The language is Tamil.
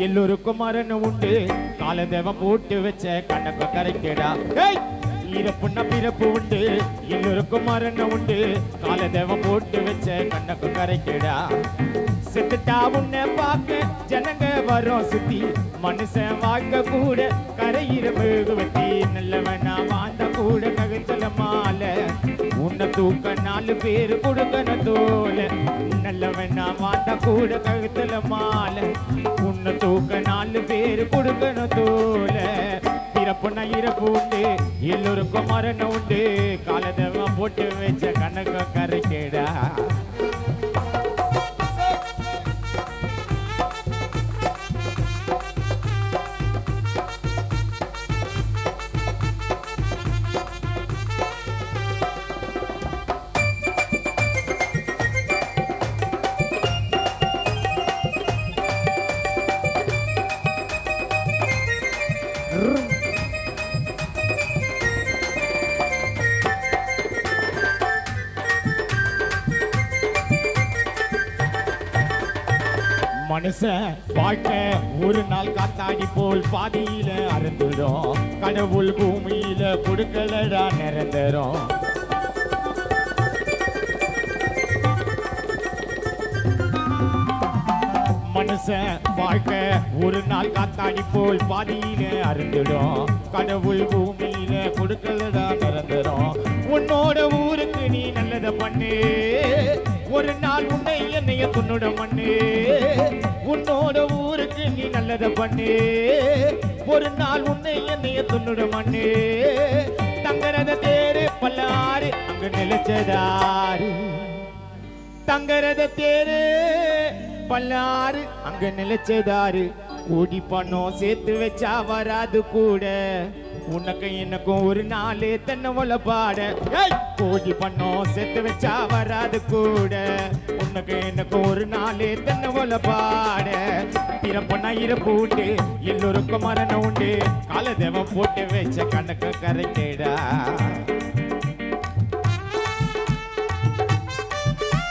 எல்லோருக்கும் மரணம் உண்டு காலதேவம் போட்டு வச்ச கணக்கு கரைக்கடா இறப்புன்னா பிறப்பு உண்டு எல்லோருக்கும் மரணம் உண்டு காலதேவம் போட்டு வச்ச கணக்கு கரைக்கடா செத்துட்டா உன்னை பார்க்க ஜனங்க வரும் சுத்தி மனுஷன் வாழ்க்க கூட கரையிற மெழுகுவத்தி நல்லவனா வாழ்ந்த கூட ககுத்தல மாலை உன்னை தூக்க 4 பேரு கொடுக்கணும் தோல நல்லவனா வாழ்ந்த கூட ககுத்தல மாலை உன்னை தூக்க 4 பேரு கொடுக்கணும் தோல பிறப்புன்னா இறப்பு உண்டு எல்லோருக்கும் மரணம் உண்டு காலதேவம் போட்டு வச்ச கணக்கு கரைக்கடா மனுஷன் வாழ்க்கை ஒரு நாள் காத்தாடி போல் பாதியில அறந்துடும் கடவுள் பூமியில கொடுக்கலடா நிரந்தரும் மனுஷன் வாழ்க்கை ஒரு நாள் காத்தாடி போல் பாதியில அறந்துடும் கடவுள் பூமியில கொடுக்கலடா நிரந்தரும் உன்னோட ஊருக்கு நீ நல்லத பண்ணு ஒரு நாள் உன்னை என்னைய துண்ணுட மண்ணு உன்னோட ஊருக்கு நீ நல்லத பண்ணு ஒரு நாள் உன்னை என்னைய துண்ணுட மண்ணு தங்கரத தேரு பல்லாறு அங்க நிலைச்சதாரு தங்கரத தேரு பல்லாறு அங்க நிலைச்சதாரு ஓடி பணம் சேர்த்து வச்சா வராது கூட உனக்கு எனக்கும் ஒரு நாளே தென்னை ஒல பாட கோடி பண்ணோம் சேர்த்து வச்சா வராது கூட உனக்கு எனக்கும் ஒரு நாளே தென்னை ஒல பாட பிறப்பண்ணா இறப்பு உண்டு எல்லோருக்கும் மரணம் உண்டு காலதேவம் போட்டு வச்ச கணக்கு கரைக்கேடா